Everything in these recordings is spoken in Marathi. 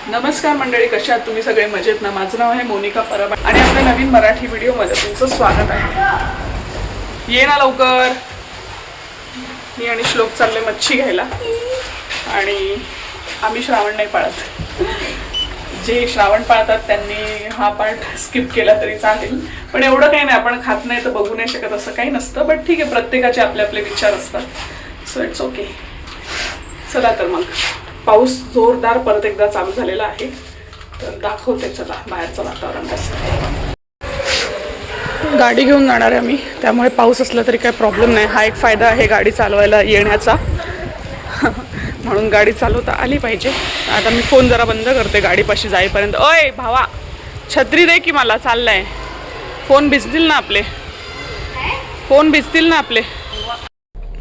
नमस्कार मंडळी, कशा आहात तुम्ही सगळे? मजेत ना? माझं नाव आहे मोनिका परब आणि आपल्या नवीन मराठी व्हिडिओमध्ये तुमचं स्वागत आहे. ये ना लवकर. मी आणि श्लोक चालले मच्छी घ्यायला आणि आम्ही श्रावण नाही पाळत. जे श्रावण पाळतात त्यांनी हा पार्ट स्किप केला तरी चालेल, पण एवढं काही नाही. आपण खात नाही तर बघू नाही शकत असं काही नसतं. बट ठीक आहे, प्रत्येकाचे आपले आपले विचार असतात. So it's okay. चला तर मग. पाऊस जोरदार परत एकदा चालू झालेला आहे, तर दाखवते चला बाहेरचं वातावरण कसं. गाडी घेऊन जाणार आहे आम्ही, त्यामुळे पाऊस असला तरी काही प्रॉब्लेम नाही. हा एक फायदा आहे गाडी चालवायला येण्याचा. म्हणून गाडी चालवता आली पाहिजे. आता मी फोन जरा बंद करते गाडीपाशी जाईपर्यंत. ओय भावा, छत्री दे की मला, चाललाय. फोन भिजतील ना आपले, फोन भिजतील ना आपले.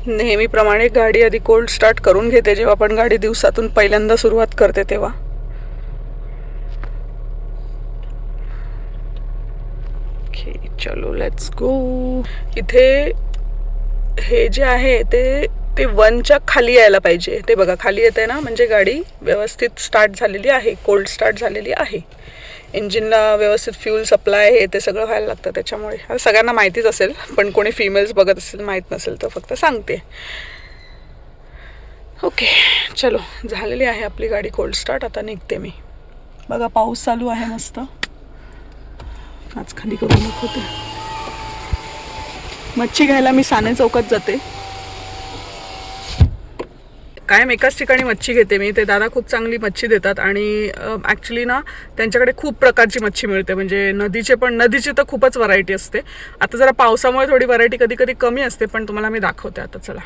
नेहमीप्रमाणे गाडी आधी कोल्ड स्टार्ट करून घेते जेव्हा पण गाडी दिवसातून पहिल्यांदा सुरुवात करते तेव्हा. ओके चलो लेट्स गो. इथे हे जे आहे ते 1च्या खाली यायला पाहिजे. ते बघा खाली येते ना, म्हणजे गाडी व्यवस्थित स्टार्ट झालेली आहे, कोल्ड स्टार्ट झालेली आहे. इंजिनला व्यवस्थित फ्यूल सप्लाय हे ते सगळं व्हायला लागतं. त्याच्यामुळे सगळ्यांना माहितीच असेल, पण कोणी फिमेल्स बघत असेल माहीत नसेल तर फक्त सांगते. ओके चलो, झालेली आहे आपली गाडी कोल्ड स्टार्ट. आता निघते मी. बघा पाऊस चालू आहे मस्त. आज खाली करून दाखवते. मच्छी घ्यायला मी साने चौकात जाते. कायम एकाच ठिकाणी मच्छी घेते मी. ते दादा खूप चांगली मच्छी देतात आणि ॲक्च्युली ना त्यांच्याकडे खूप प्रकारची मच्छी मिळते. म्हणजे नदीची तर खूपच व्हरायटी असते. आता जरा पावसामुळे थोडी व्हरायटी कधी कधी कमी असते, पण तुम्हाला मी दाखवते आता. चला.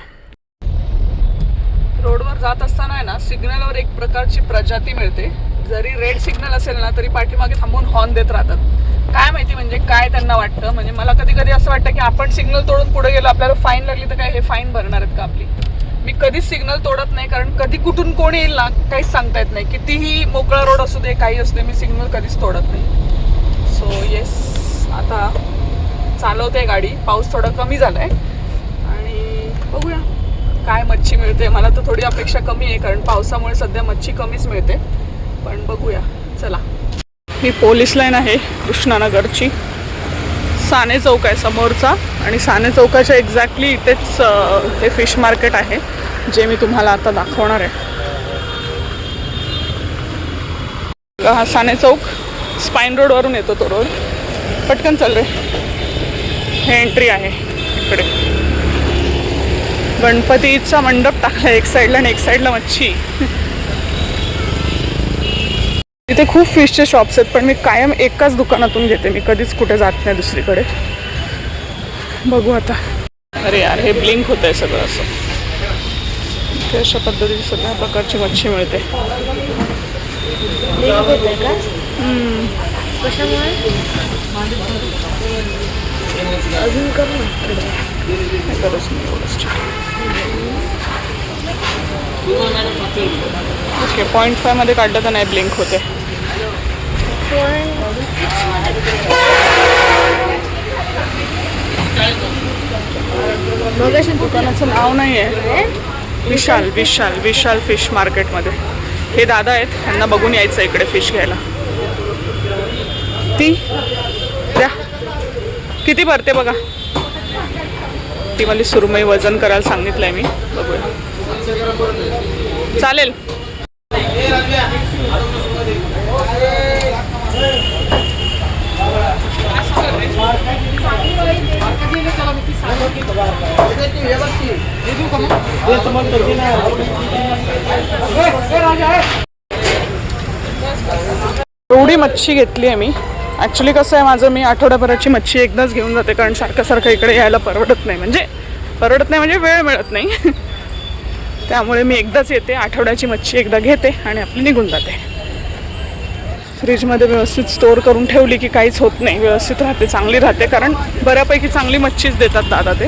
रोडवर जात असताना आहे ना, सिग्नलवर एक प्रकारची प्रजाती मिळते. जरी रेड सिग्नल असेल ना तरी पाठीमागे थांबून हॉर्न देत राहतात. काय माहिती म्हणजे काय त्यांना वाटतं. म्हणजे मला कधी कधी असं वाटतं की आपण सिग्नल तोडून पुढे गेलो, आपल्याला फाईन लागली तर काय हे फाईन भरणार आहेत का आपली. मी कधीच सिग्नल तोडत नाही, कारण कधी कुठून कोण येईल ना काहीच सांगता येत नाही. कितीही मोकळा रोड असू दे, काही असू दे, मी सिग्नल कधीच तोडत नाही. सो येस, आता चालवते गाडी. पाऊस थोडा कमी झाला आहे आणि बघूया काय मच्छी मिळते. मला तर थोडी अपेक्षा कमी आहे, कारण पावसामुळे सध्या मच्छी कमीच मिळते, पण बघूया. चला. ही पोलीस लाईन आहे कृष्णानगरची. साने चौक आहे समोरचा आणि साने चौकाच्या एक्झॅक्टली इथेच हे फिश मार्केट आहे, जे मी तुम्हाला आता दाखवणार आहे. हा साने चौक स्पाईन रोडवरून येतो तो रोड. पटकन चल रे. हे एंट्री आहे इकडे. गणपतीचा मंडप टाकला एक साईडला आणि एक साईडला मच्छी. इथे खूप फिशचे शॉप्स आहेत, पण मी कायम एकाच दुकानातून घेते. मी कधीच कुठे जात नाही दुसरीकडे. बघू आता. अरे यार, हे ब्लिंक होत आहे सगळं असं. इथे अशा पद्धतीची सगळ्या प्रकारची मच्छी मिळते. अजून कमी गरज नाही एवढंच. ओके 0.5 मध्ये काढलं तर नाही ब्लिंक होते. दुकानाचं नाव नाही आहे. विशाल फिश मार्केटमध्ये हे दादा आहेत, त्यांना बघून यायचं इकडे फिश घ्यायला. ती द्या, किती भरते बघा. ती मला सुरमई वजन करायला सांगितलंय मी. बघूया. चालेल. एवढी मच्छी घेतली आहे मी. ॲक्च्युली कसं आहे माझं, मी आठवड्याभराची मच्छी एकदाच घेऊन जाते, कारण सारखं इकडे यायला परवडत नाही. म्हणजे वेळ मिळत नाही. त्यामुळे मी एकदाच येते, आठवड्याची मच्छी एकदा घेते आणि आपली निघून जाते. फ्रीजमध्ये व्यवस्थित स्टोअर करून ठेवली की काहीच होत नाही, व्यवस्थित राहते, चांगली राहते. कारण बऱ्यापैकी चांगली मच्छीच देतात दादा ते,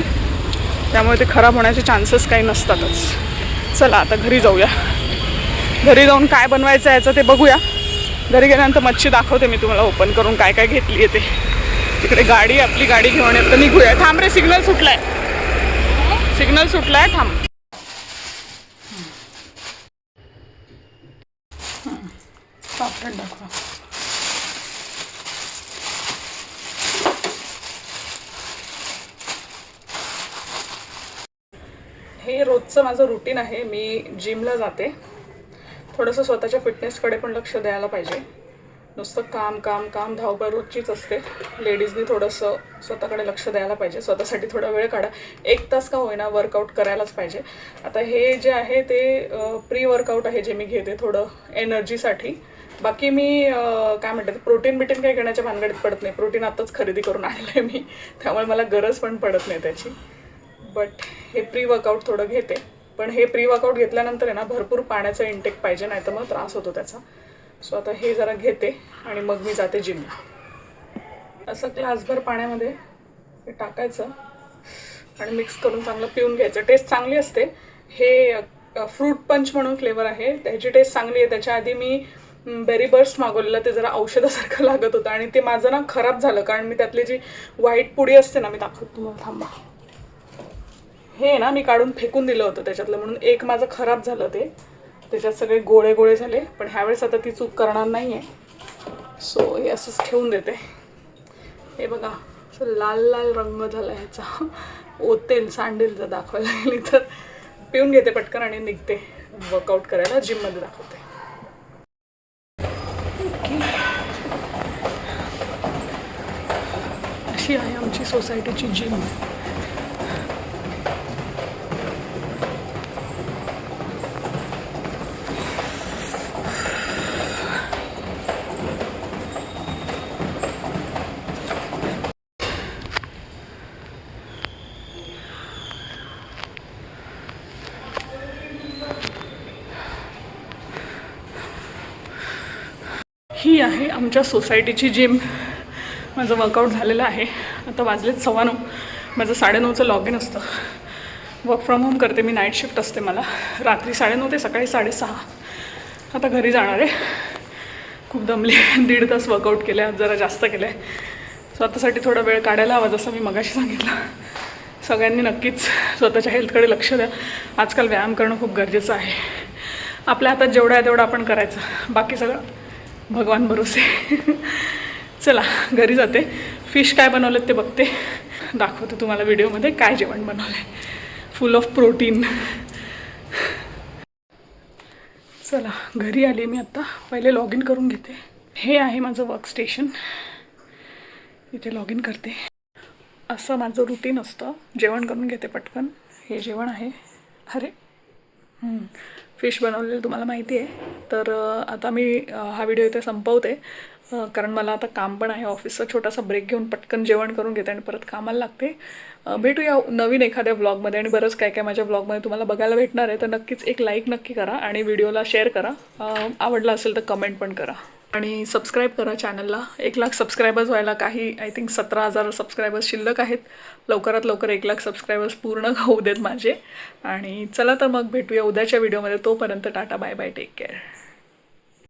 त्यामुळे ते खराब होण्याचे चान्सेस काही नसतातच. चला आता घरी जाऊया. घरी जाऊन काय बनवायचं आहे याचं ते बघूया. घरी गेल्यानंतर मच्छी दाखवते मी तुम्हाला ओपन करून काय काय घेतली आहे ते. तिकडे आपली गाडी घेऊन येतं निघूया. थांब रे, सिग्नल सुटलाय. थांब. साफरण दाखवा. हे रोजचं माझं रुटीन आहे. मी जिमला जाते. थोडंसं स्वतःच्या फिटनेसकडे पण लक्ष द्यायला पाहिजे. नुसतं काम काम काम धावपळ रोजचीच असते. लेडीजनी थोडंसं स्वतःकडे लक्ष द्यायला पाहिजे. स्वतःसाठी थोडा वेळ काढा. 1 तास का होईना वर्कआउट करायलाच पाहिजे. आता हे जे आहे ते प्री वर्कआउट आहे जे मी घेते थोडं एनर्जीसाठी. बाकी मी काय म्हणते प्रोटीन बिटीन काही घेण्याच्या भानगडीत पडत नाही. प्रोटीन आत्ताच खरेदी करून आणलं आहे मी, त्यामुळे मला गरज पण पडत नाही त्याची. बट हे प्री वर्कआउट थोडं घेते. पण हे प्री वर्कआउट घेतल्यानंतर आहे ना भरपूर पाण्याचा इंटेक पाहिजे, नाही तर मग त्रास होतो त्याचा. सो आता हे जरा घेते आणि मग मी जाते जिमला. असं ग्लासभर पाण्यामध्ये हे टाकायचं आणि मिक्स करून चांगलं पिऊन घ्यायचं. टेस्ट चांगली असते. हे फ्रूट पंच म्हणून फ्लेवर आहे, त्याची टेस्ट चांगली आहे. त्याच्या आधी मी बेरी बर्स्ट मागवलेलं, ते जरा औषधासारखं लागत होतं आणि ते माझं ना खराब झालं, कारण मी त्यातली जी व्हाईट पुडी असते ना, मी दाखवते तुम्हाला थांबा. हे ना मी काढून फेकून दिलं होतं त्याच्यातलं, म्हणून एक माझं खराब झालं ते. त्याच्यात सगळे गोळे गोळे झाले. पण ह्यावेळेस आता ती चूक करणार नाही आहे. सो हे असंच ठेवून देते. हे बघा असं लाल लाल रंग झाला ह्याचा. ओतेल सांडेल जर दाखवायला गेली तर. पिऊन घेते पटकन आणि निघते वर्कआउट करायला. जिममध्ये दाखवते. अशी आहे आमची सोसायटीची जिम. ही आहे आमच्या सोसायटीची जिम. माझं वर्कआउट झालेलं आहे. आता वाजलेत 9:15. माझं 9:30चं लॉग इन असतं. वर्क फ्रॉम होम करते मी. नाईट शिफ्ट असते मला. रात्री 9:30 ते सकाळी 6:30. आता घरी जाणार आहे. खूप दमले. 1.5 तास वर्कआउट केलं आहे. जरा जास्त केलं आहे. स्वतःसाठी थोडा वेळ काढायला हवा, जसं मी मगाशी सांगितलं. सगळ्यांनी नक्कीच स्वतःच्या हेल्थकडे लक्ष द्या. आजकाल व्यायाम करणं खूप गरजेचं आहे. आपल्या हातात जेवढं आहे तेवढं आपण करायचं. बाकी सगळं भगवान भरोसे. चला घरी जाते. फिश काय बनवलं ते बघते. दाखवते तुम्हाला व्हिडिओमध्ये काय जेवण बनवलं आहे. फुल ऑफ प्रोटीन. चला घरी आली मी आत्ता. पहिले लॉग इन करून घेते. हे आहे माझं वर्कस्टेशन. इथे लॉग इन करते. असं माझं रुटीन असतं. जेवण करून घेते पटकन. हे जेवण आहे. अरे फिश बनवलेलं तुम्हाला माहिती आहे. तर आता मी हा व्हिडिओ इथे संपवते, कारण मला आता काम पण आहे ऑफिसचा. छोटासा ब्रेक घेऊन पटकन जेवण करून घेते आणि परत कामाला लागते. भेटूया नवीन एखाद्या व्लॉगमध्ये. आणि बरंच काय काय माझ्या व्लॉगमध्ये तुम्हाला बघायला भेटणार आहे. तर नक्कीच एक लाईक नक्की करा आणि व्हिडिओला शेअर करा. आवडला असेल तर कमेंट पण करा. आणि सबस्क्राईब करा चॅनलला. 1,00,000 सबस्क्रायबर्स व्हायला काही आय थिंक 17,000 सबस्क्रायबर्स शिल्लक आहेत. लवकरात लवकर 1,00,000 सबस्क्रायबर्स पूर्ण होऊ देत माझे. आणि चला तर मग भेटूया उद्याच्या व्हिडिओमध्ये. तोपर्यंत tata bye bye. Take care.